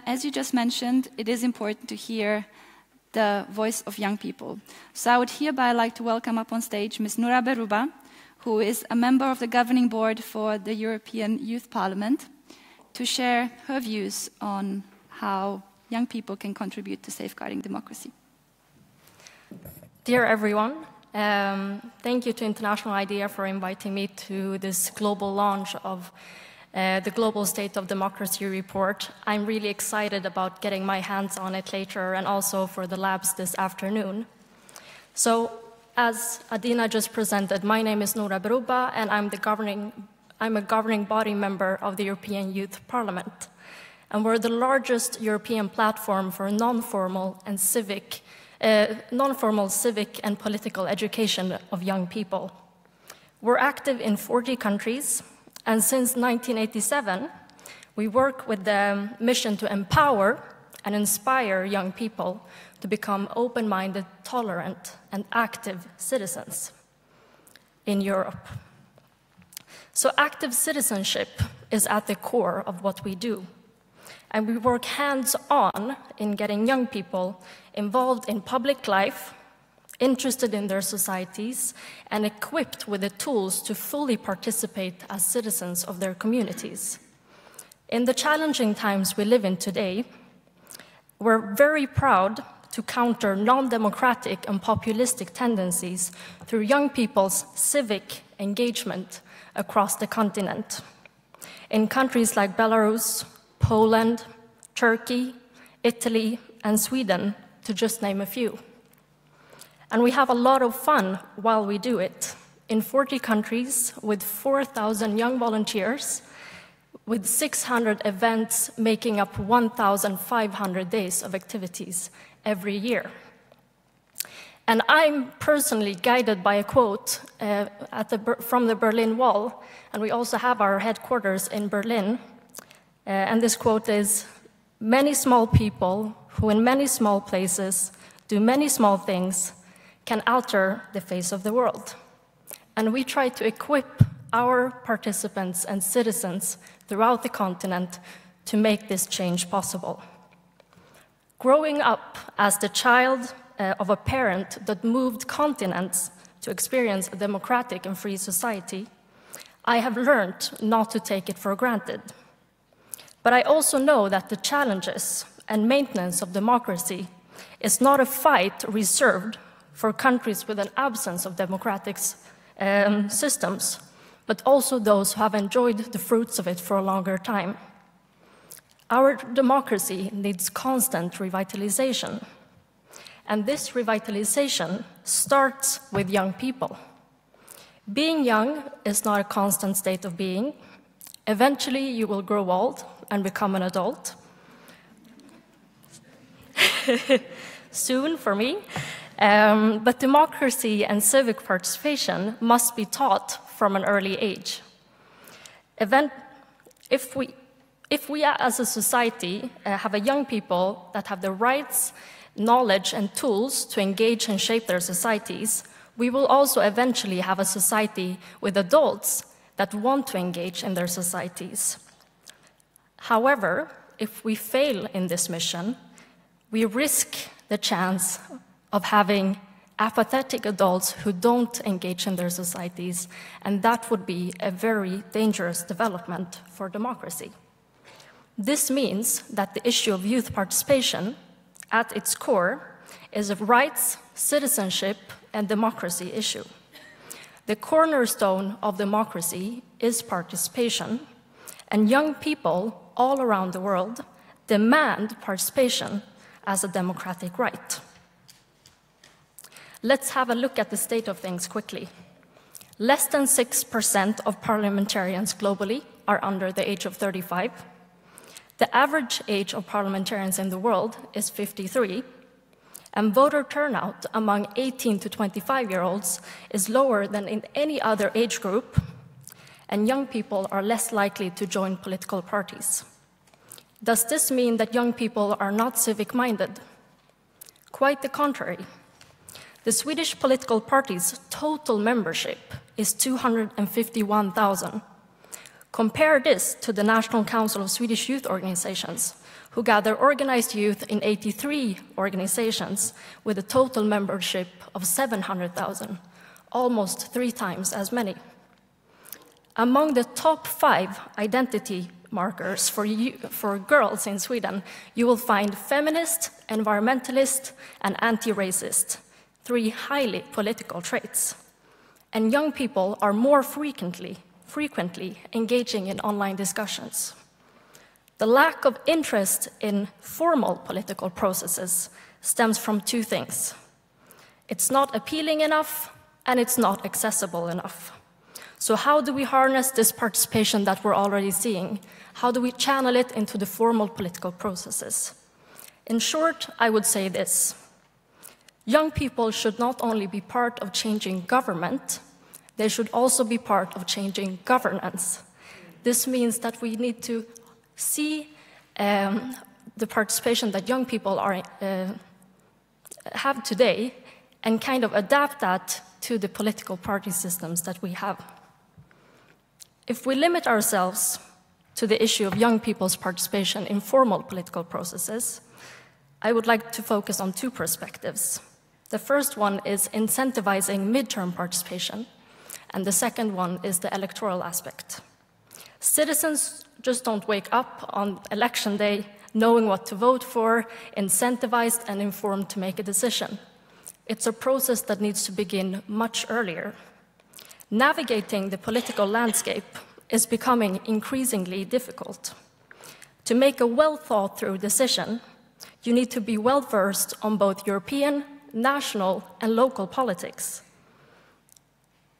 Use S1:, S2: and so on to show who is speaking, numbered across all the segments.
S1: as you just mentioned, it is important to hear the voice of young people. So I would hereby like to welcome up on stage Ms. Noura Berrouba, who is a member of the governing board for the European Youth Parliament, to share her views on how young people can contribute to safeguarding democracy.
S2: Dear everyone, thank you to International IDEA for inviting me to this global launch of the Global State of Democracy report. I'm really excited about getting my hands on it later and also for the labs this afternoon. So, as Adina just presented, my name is Noura Berrouba and I'm a governing body member of the European Youth Parliament. And we're the largest European platform for non-formal civic and political education of young people. We're active in 40 countries, and since 1987, we work with the mission to empower and inspire young people to become open-minded, tolerant, and active citizens in Europe. So active citizenship is at the core of what we do. And we work hands-on in getting young people involved in public life, interested in their societies, and equipped with the tools to fully participate as citizens of their communities. In the challenging times we live in today, we're very proud to counter non-democratic and populistic tendencies through young people's civic engagement across the continent. In countries like Belarus, Poland, Turkey, Italy, and Sweden, to just name a few. And we have a lot of fun while we do it. In 40 countries, with 4,000 young volunteers, with 600 events making up 1,500 days of activities every year. And I'm personally guided by a quote from the Berlin Wall, and we also have our headquarters in Berlin. And this quote is, "Many small people who in many small places do many small things can alter the face of the world." And we try to equip our participants and citizens throughout the continent to make this change possible. Growing up as the child of a parent that moved continents to experience a democratic and free society, I have learned not to take it for granted. But I also know that the challenges and maintenance of democracy is not a fight reserved for countries with an absence of democratic systems, but also those who have enjoyed the fruits of it for a longer time. Our democracy needs constant revitalization, and this revitalization starts with young people. Being young is not a constant state of being. Eventually, you will grow old and become an adult. Soon for me. But democracy and civic participation must be taught from an early age. If we as a society have a young people that have the rights, knowledge, and tools to engage and shape their societies, we will also eventually have a society with adults that want to engage in their societies. However, if we fail in this mission, we risk the chance of having apathetic adults who don't engage in their societies, and that would be a very dangerous development for democracy. This means that the issue of youth participation, at its core, is a rights, citizenship, and democracy issue. The cornerstone of democracy is participation, and young people all around the world demand participation as a democratic right. Let's have a look at the state of things quickly. Less than 6% of parliamentarians globally are under the age of 35. The average age of parliamentarians in the world is 53, and voter turnout among 18 to 25-year-olds is lower than in any other age group, and young people are less likely to join political parties. Does this mean that young people are not civic-minded? Quite the contrary. The Swedish political party's total membership is 251,000. Compare this to the National Council of Swedish Youth Organizations, who gather organized youth in 83 organizations with a total membership of 700,000, almost 3 times as many. Among the top 5 identity markers for girls in Sweden, you will find feminist, environmentalist, and anti-racist, 3 highly political traits. And young people are more frequently engaging in online discussions. The lack of interest in formal political processes stems from 2 things. It's not appealing enough, and it's not accessible enough. So how do we harness this participation that we're already seeing? How do we channel it into the formal political processes? In short, I would say this. Young people should not only be part of changing government, they should also be part of changing governance. This means that we need to see the participation that young people have today and kind of adapt that to the political party systems that we have. If we limit ourselves to the issue of young people's participation in formal political processes, I would like to focus on 2 perspectives. The first one is incentivizing midterm participation, and the second one is the electoral aspect. Citizens just don't wake up on election day knowing what to vote for, incentivized and informed to make a decision. It's a process that needs to begin much earlier. Navigating the political landscape is becoming increasingly difficult. To make a well-thought-through decision, you need to be well-versed on both European, national, and local politics.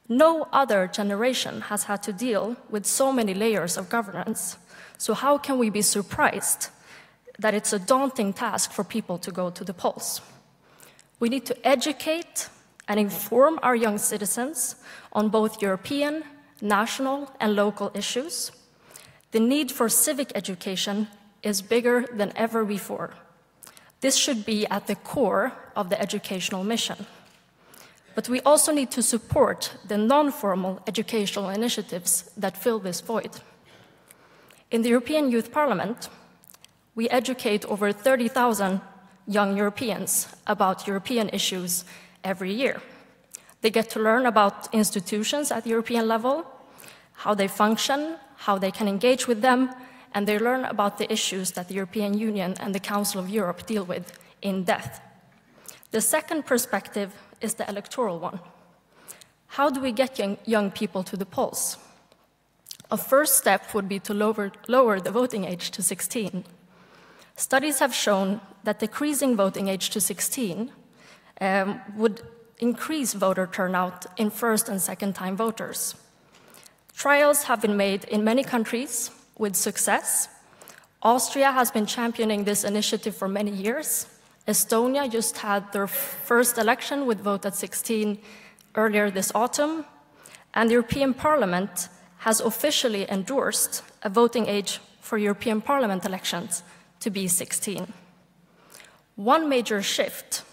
S2: No other generation has had to deal with so many layers of governance, so how can we be surprised that it's a daunting task for people to go to the polls? We need to educate and inform our young citizens on both European, national, and local issues. The need for civic education is bigger than ever before. This should be at the core of the educational mission. But we also need to support the non-formal educational initiatives that fill this void. In the European Youth Parliament, we educate over 30,000 young Europeans about European issues every year. They get to learn about institutions at the European level, how they function, how they can engage with them, and they learn about the issues that the European Union and the Council of Europe deal with in depth. The second perspective is the electoral one. How do we get young people to the polls? A first step would be to lower the voting age to 16. Studies have shown that decreasing voting age to 16 would increase voter turnout in first and second-time voters. Trials have been made in many countries with success. Austria has been championing this initiative for many years. Estonia just had their first election with vote at 16 earlier this autumn. And the European Parliament has officially endorsed a voting age for European Parliament elections to be 16. One major shift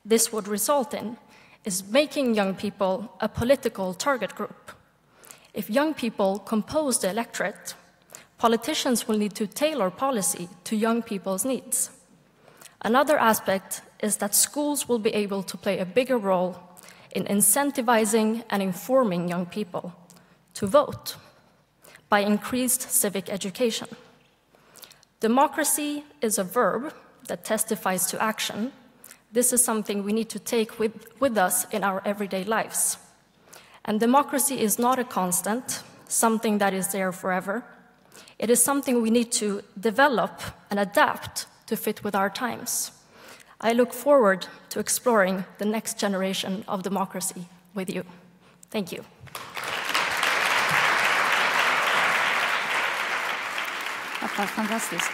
S2: this would result in is making young people a political target group. If young people compose the electorate, politicians will need to tailor policy to young people's needs. Another aspect is that schools will be able to play a bigger role in incentivizing and informing young people to vote by increased civic education. Democracy is a verb that testifies to action. This is something we need to take with us in our everyday lives. And democracy is not a constant, something that is there forever. It is something we need to develop and adapt to fit with our times. I look forward to exploring the next generation of democracy with you. Thank you.
S1: Fantastiskt.